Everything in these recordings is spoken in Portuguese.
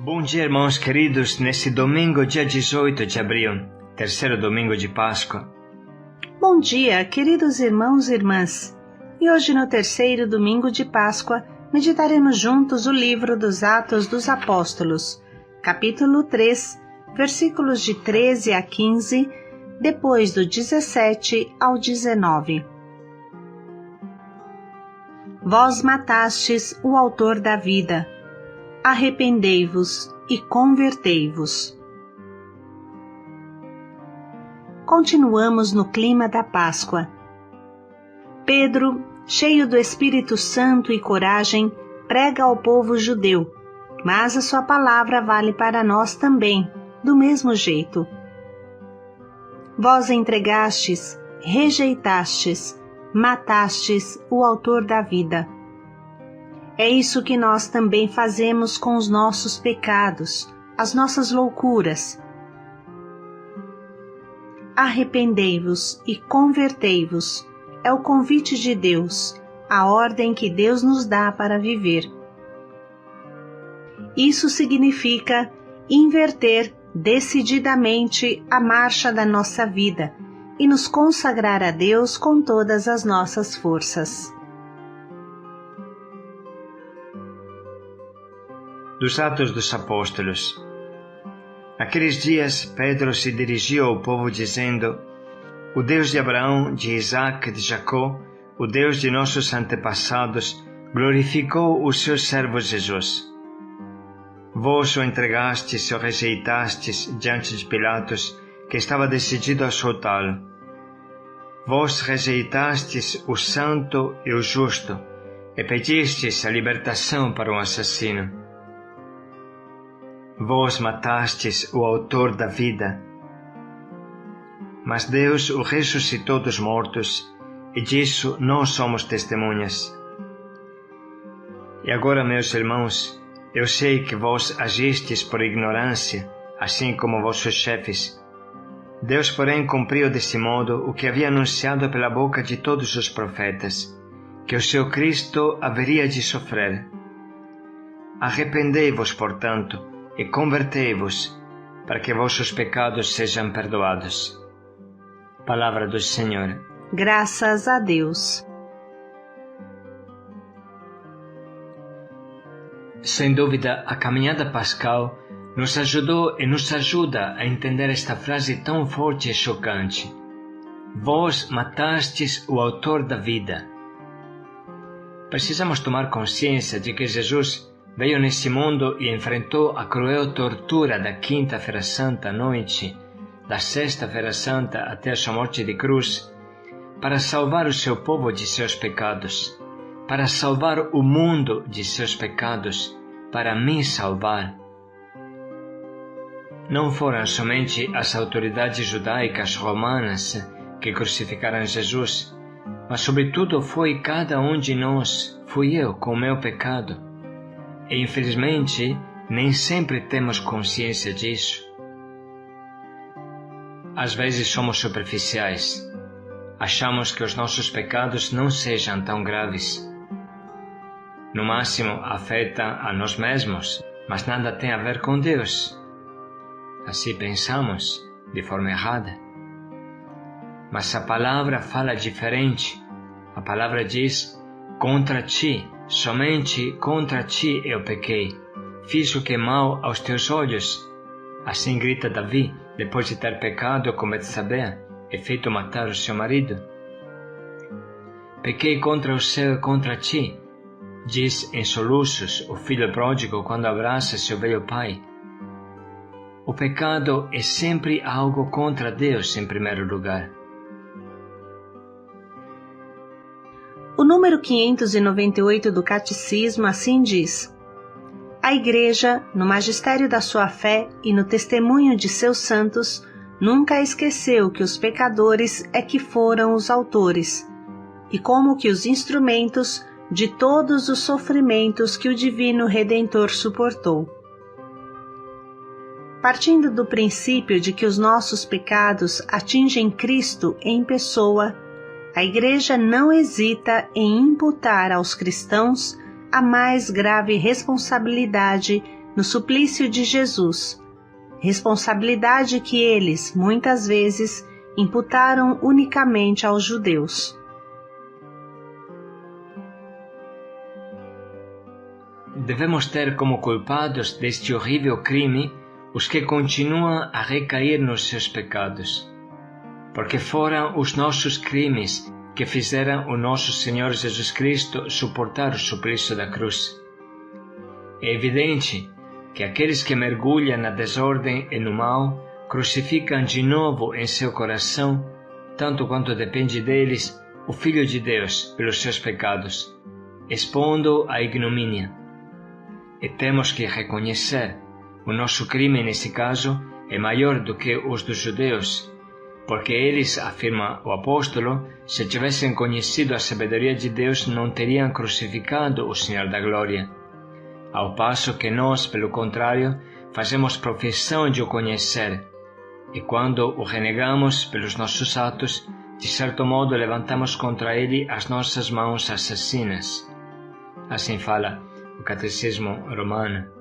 Bom dia, irmãos queridos, nesse domingo, dia 18 de abril, terceiro domingo de Páscoa. Bom dia, queridos irmãos e irmãs. E hoje, no terceiro domingo de Páscoa, meditaremos juntos o livro dos Atos dos Apóstolos, capítulo 3, versículos de 13 a 15, depois do 17 ao 19. Vós matastes o autor da vida. Arrependei-vos e convertei-vos. Continuamos no clima da Páscoa. Pedro, cheio do Espírito Santo e coragem, prega ao povo judeu, mas a sua palavra vale para nós também, do mesmo jeito. Vós entregastes, rejeitastes, matastes o autor da vida. É isso que nós também fazemos com os nossos pecados, as nossas loucuras. Arrependei-vos e convertei-vos. É o convite de Deus, a ordem que Deus nos dá para viver. Isso significa inverter decididamente a marcha da nossa vida e nos consagrar a Deus com todas as nossas forças. Dos Atos dos Apóstolos. Naqueles dias, Pedro se dirigiu ao povo dizendo: O Deus de Abraão, de Isaac e de Jacó, o Deus de nossos antepassados, glorificou o seu servo Jesus. Vós o entregastes e o rejeitastes diante de Pilatos, que estava decidido a soltá-lo. Vós rejeitastes o santo e o justo, e pedistes a libertação para um assassino. Vós matastes o autor da vida. Mas Deus o ressuscitou dos mortos, e disso nós somos testemunhas. E agora, meus irmãos, eu sei que vós agistes por ignorância, assim como vossos chefes. Deus, porém, cumpriu desse modo o que havia anunciado pela boca de todos os profetas, que o seu Cristo haveria de sofrer. Arrependei-vos, portanto, e convertei-vos, para que vossos pecados sejam perdoados. Palavra do Senhor. Graças a Deus. Sem dúvida, a caminhada pascal nos ajudou e nos ajuda a entender esta frase tão forte e chocante. Vós matastes o autor da vida. Precisamos tomar consciência de que Jesus veio nesse mundo e enfrentou a cruel tortura da Quinta-feira Santa à noite, da Sexta-feira Santa até a sua morte de cruz, para salvar o seu povo de seus pecados, para salvar o mundo de seus pecados, para me salvar. Não foram somente as autoridades judaicas romanas que crucificaram Jesus, mas sobretudo foi cada um de nós, fui eu com o meu pecado. E infelizmente, nem sempre temos consciência disso. Às vezes somos superficiais. Achamos que os nossos pecados não sejam tão graves. No máximo, afetam a nós mesmos, mas nada tem a ver com Deus. Assim pensamos, de forma errada. Mas a palavra fala diferente. A palavra diz: contra ti, somente contra ti eu pequei. Fiz o que é mal aos teus olhos. Assim grita Davi, depois de ter pecado com Betsabé e feito matar o seu marido. Pequei contra o céu e contra ti, diz em soluços o filho pródigo quando abraça seu velho pai. O pecado é sempre algo contra Deus em primeiro lugar. O número 598 do Catecismo assim diz: A Igreja, no magistério da sua fé e no testemunho de seus santos, nunca esqueceu que os pecadores é que foram os autores, e como que os instrumentos de todos os sofrimentos que o Divino Redentor suportou. Partindo do princípio de que os nossos pecados atingem Cristo em pessoa, a Igreja não hesita em imputar aos cristãos a mais grave responsabilidade no suplício de Jesus, responsabilidade que eles, muitas vezes, imputaram unicamente aos judeus. Devemos ter como culpados deste horrível crime os que continuam a recair nos seus pecados, porque foram os nossos crimes que fizeram o nosso Senhor Jesus Cristo suportar o suplício da cruz. É evidente que aqueles que mergulham na desordem e no mal crucificam de novo em seu coração, tanto quanto depende deles, o Filho de Deus pelos seus pecados, expondo-o à ignomínia. E temos que reconhecer, o nosso crime nesse caso é maior do que os dos judeus, porque eles, afirma o apóstolo, se tivessem conhecido a sabedoria de Deus, não teriam crucificado o Senhor da Glória. Ao passo que nós, pelo contrário, fazemos profissão de o conhecer, e quando o renegamos pelos nossos atos, de certo modo levantamos contra ele as nossas mãos assassinas. Assim fala o Catecismo Romano.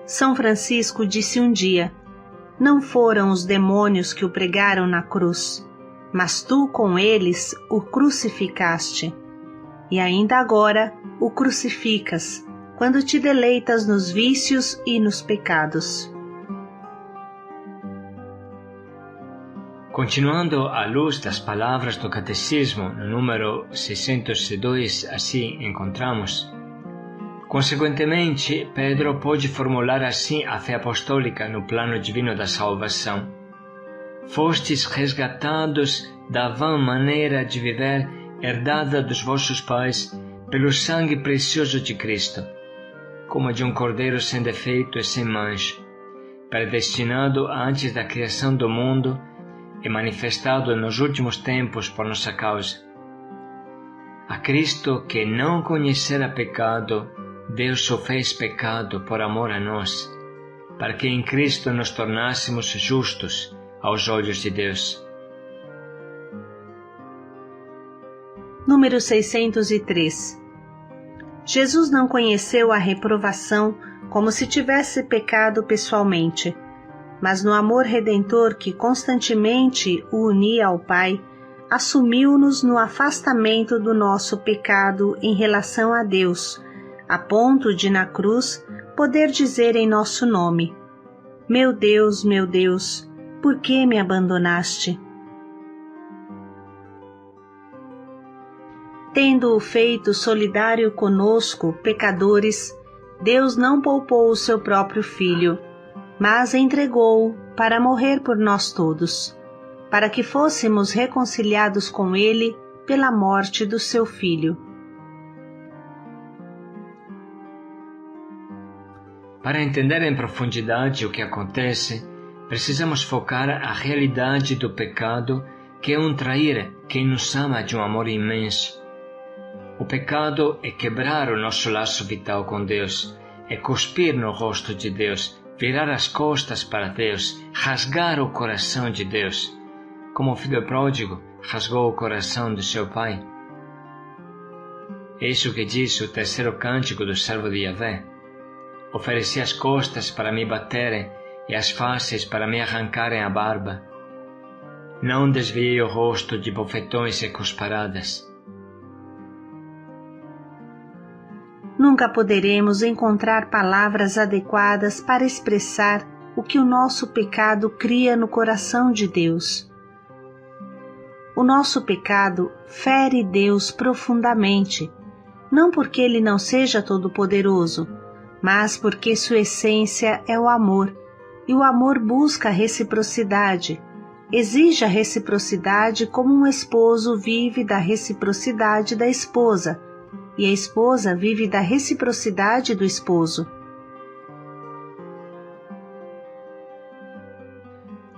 São Francisco disse um dia: não foram os demônios que o pregaram na cruz, mas tu com eles o crucificaste. E ainda agora o crucificas, quando te deleitas nos vícios e nos pecados. Continuando à luz das palavras do Catecismo, no número 602, assim encontramos: consequentemente, Pedro pode formular assim a fé apostólica no plano divino da salvação. Fostes resgatados da vã maneira de viver herdada dos vossos pais pelo sangue precioso de Cristo, como de um cordeiro sem defeito e sem mancha, predestinado antes da criação do mundo e manifestado nos últimos tempos por nossa causa. A Cristo, que não conhecera pecado, Deus o fez pecado por amor a nós, para que em Cristo nos tornássemos justos aos olhos de Deus. Número 603. Jesus não conheceu a reprovação como se tivesse pecado pessoalmente, mas no amor redentor que constantemente o unia ao Pai, assumiu-nos no afastamento do nosso pecado em relação a Deus, a ponto de, na cruz, poder dizer em nosso nome: meu Deus, por que me abandonaste? Tendo-o feito solidário conosco, pecadores, Deus não poupou o seu próprio Filho, mas entregou-o para morrer por nós todos, para que fôssemos reconciliados com Ele pela morte do seu Filho. Para entender em profundidade o que acontece, precisamos focar a realidade do pecado, que é um trair quem nos ama de um amor imenso. O pecado é quebrar o nosso laço vital com Deus, é cuspir no rosto de Deus, virar as costas para Deus, rasgar o coração de Deus, como o filho pródigo rasgou o coração de seu pai. É isso que diz o terceiro cântico do servo de Yahvé: ofereci as costas para me baterem e as faces para me arrancarem a barba. Não desviei o rosto de bofetões e cusparadas. Nunca poderemos encontrar palavras adequadas para expressar o que o nosso pecado cria no coração de Deus. O nosso pecado fere Deus profundamente, não porque Ele não seja todo-poderoso, mas porque sua essência é o amor, e o amor busca reciprocidade, exige a reciprocidade como um esposo vive da reciprocidade da esposa, e a esposa vive da reciprocidade do esposo.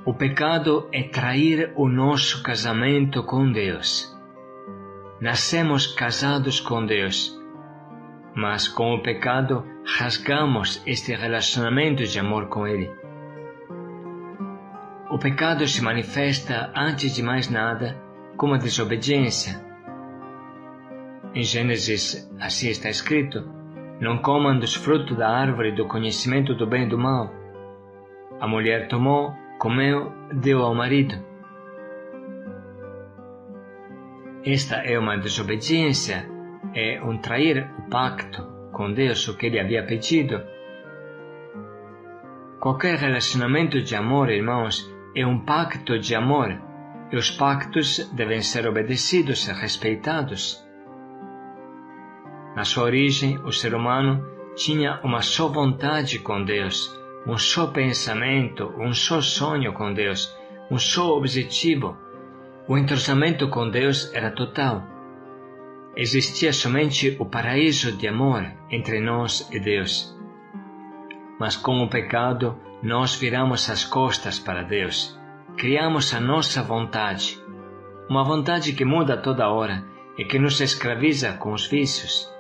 O pecado é trair o nosso casamento com Deus. Nascemos casados com Deus, mas com o pecado rasgamos este relacionamento de amor com Ele. O pecado se manifesta, antes de mais nada, como a desobediência. Em Gênesis, assim está escrito: não comam dos frutos da árvore do conhecimento do bem e do mal. A mulher tomou, comeu, deu ao marido. Esta é uma desobediência, é um trair o pacto com Deus, o que Ele havia pedido. Qualquer relacionamento de amor, irmãos, é um pacto de amor, e os pactos devem ser obedecidos e respeitados. Na sua origem, o ser humano tinha uma só vontade com Deus, um só pensamento, um só sonho com Deus, um só objetivo. O entrosamento com Deus era total. Existia somente o paraíso de amor entre nós e Deus. Mas com o pecado, nós viramos as costas para Deus. Criamos a nossa vontade, uma vontade que muda toda hora e que nos escraviza com os vícios.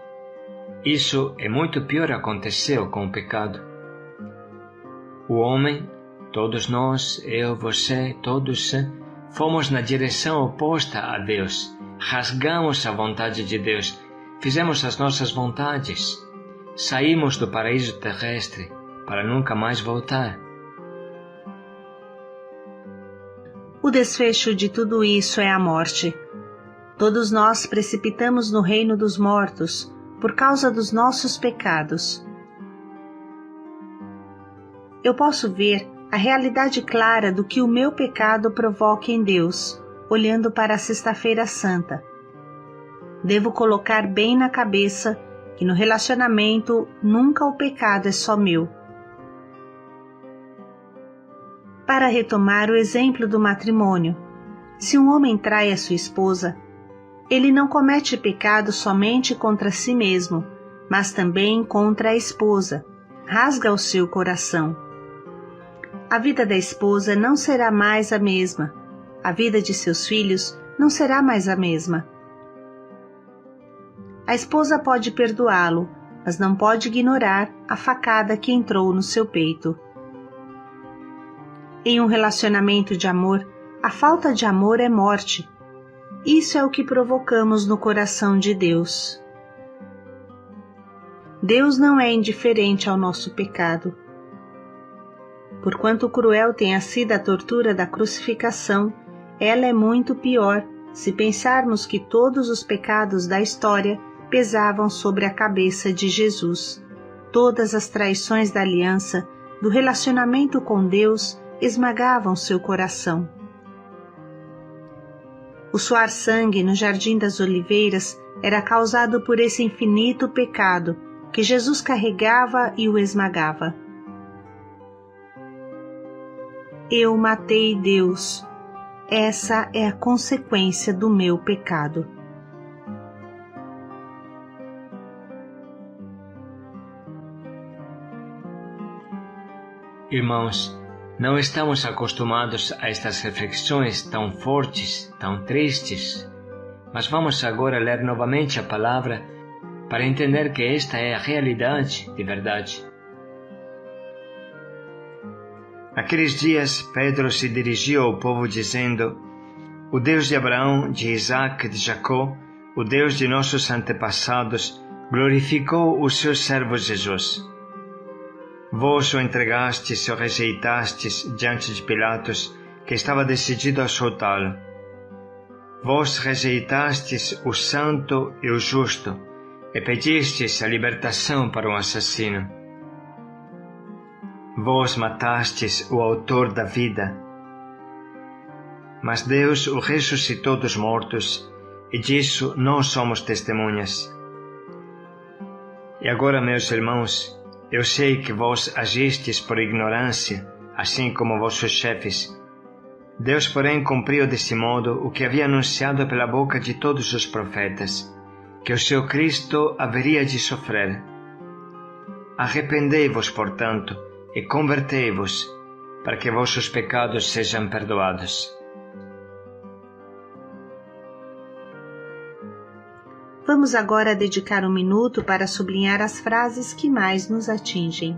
Isso é muito pior aconteceu com o pecado. O homem, todos nós, eu, você, todos, fomos na direção oposta a Deus. Rasgamos a vontade de Deus, fizemos as nossas vontades. Saímos do paraíso terrestre para nunca mais voltar. O desfecho de tudo isso é a morte. Todos nós precipitamos no reino dos mortos por causa dos nossos pecados. Eu posso ver a realidade clara do que o meu pecado provoca em Deus, olhando para a Sexta-feira Santa. Devo colocar bem na cabeça que no relacionamento nunca o pecado é só meu. Para retomar o exemplo do matrimônio, se um homem trai a sua esposa, ele não comete pecado somente contra si mesmo, mas também contra a esposa, rasga o seu coração. A vida da esposa não será mais a mesma, a vida de seus filhos não será mais a mesma. A esposa pode perdoá-lo, mas não pode ignorar a facada que entrou no seu peito. Em um relacionamento de amor, a falta de amor é morte. Isso é o que provocamos no coração de Deus. Deus não é indiferente ao nosso pecado. Por quanto cruel tenha sido a tortura da crucificação, ela é muito pior se pensarmos que todos os pecados da história pesavam sobre a cabeça de Jesus. Todas as traições da aliança, do relacionamento com Deus, esmagavam seu coração. O suar sangue no Jardim das Oliveiras era causado por esse infinito pecado que Jesus carregava e o esmagava. Eu matei Deus. Essa é a consequência do meu pecado. Irmãos, não estamos acostumados a estas reflexões tão fortes, tão tristes, mas vamos agora ler novamente a palavra para entender que esta é a realidade de verdade. Naqueles dias, Pedro se dirigiu ao povo dizendo: O Deus de Abraão, de Isaac e de Jacó, o Deus de nossos antepassados, glorificou o seu servo Jesus. Vós o entregastes e o rejeitastes diante de Pilatos, que estava decidido a soltá-lo. Vós rejeitastes o santo e o justo, e pedistes a libertação para um assassino. Vós matastes o autor da vida. Mas Deus o ressuscitou dos mortos, e disso nós somos testemunhas. E agora, meus irmãos, eu sei que vós agistes por ignorância, assim como vossos chefes. Deus, porém, cumpriu desse modo o que havia anunciado pela boca de todos os profetas, que o seu Cristo haveria de sofrer. Arrependei-vos, portanto, e convertei-vos, para que vossos pecados sejam perdoados. Vamos agora dedicar um minuto para sublinhar as frases que mais nos atingem.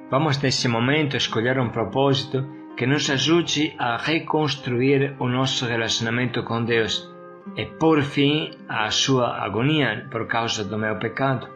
Vamos nesse momento escolher um propósito que nos ajude a reconstruir o nosso relacionamento com Deus e pôr fim à sua agonia por causa do meu pecado.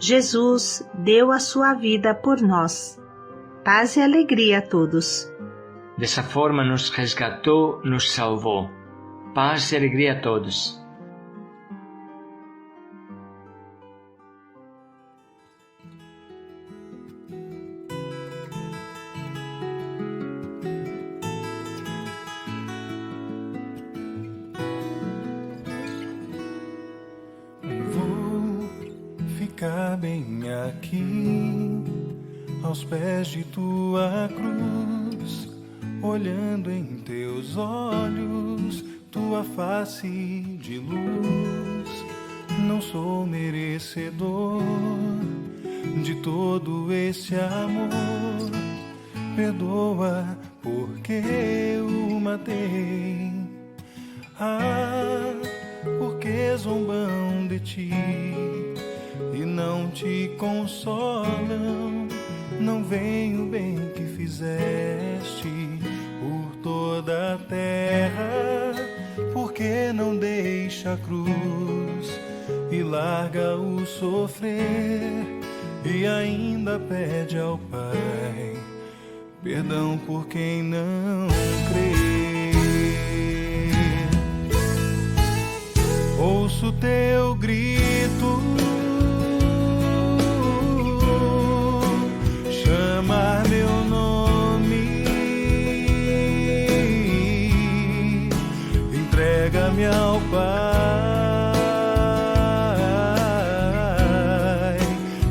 Jesus deu a sua vida por nós. Paz e alegria a todos. Dessa forma nos resgatou, nos salvou. Paz e alegria a todos. Ficar bem aqui, aos pés de tua cruz, olhando em teus olhos, tua face de luz. Não sou merecedor de todo esse amor, perdoa porque eu matei. Ah, porque zombam de ti e não te consolam, não veem o bem que fizeste por toda a terra. Porque não deixa a cruz e larga o sofrer, e ainda pede ao Pai perdão por quem não crê. Ouço teu grito, chamar meu nome, entrega-me ao Pai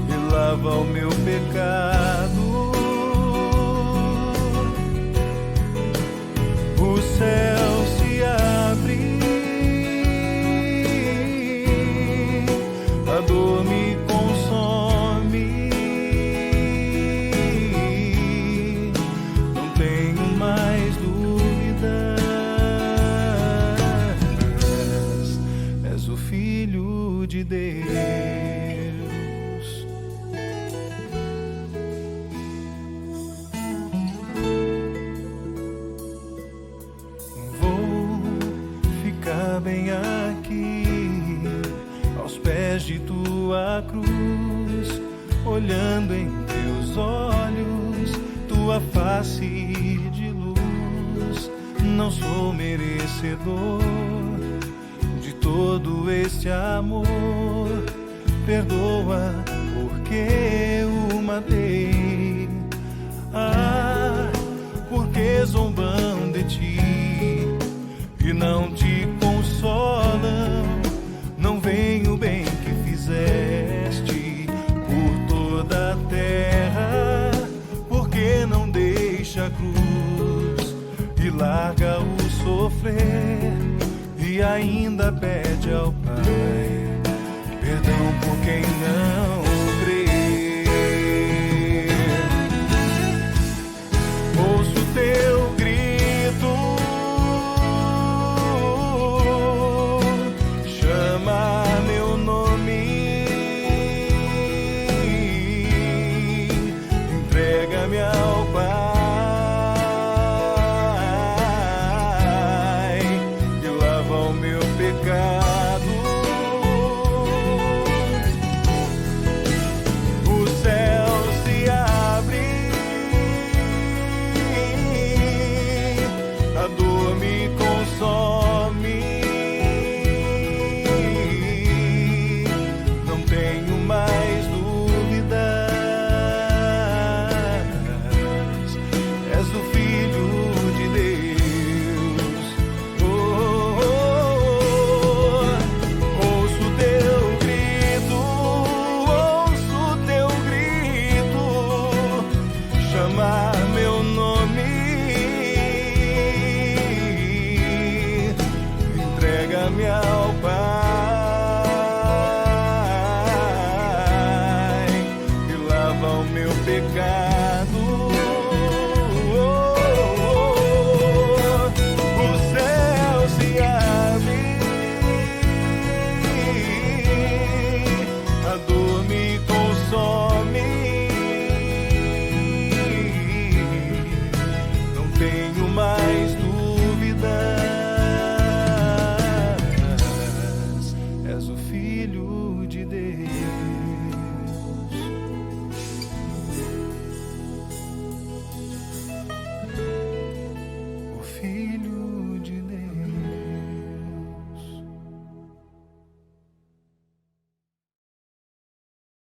e lava o meu pecado. O céu se abre, a dor me consome, não tenho mais dúvidas, és o Filho de Deus. Vou ficar bem aqui, aos pés de tua cruz, olhando em teus olhos, tua face de luz. Não sou merecedor de todo este amor, perdoa porque eu matei. Ah, porque zombam de ti e não te consolam, não veem o bem que fizeste por toda a terra. Porque não deixa a cruz e larga o sofrer, e ainda pede ao Pai perdão por quem não crê. Ouço teu grito, chama meu nome, entrega-me ao Pai e lava o meu pecado. és o Filho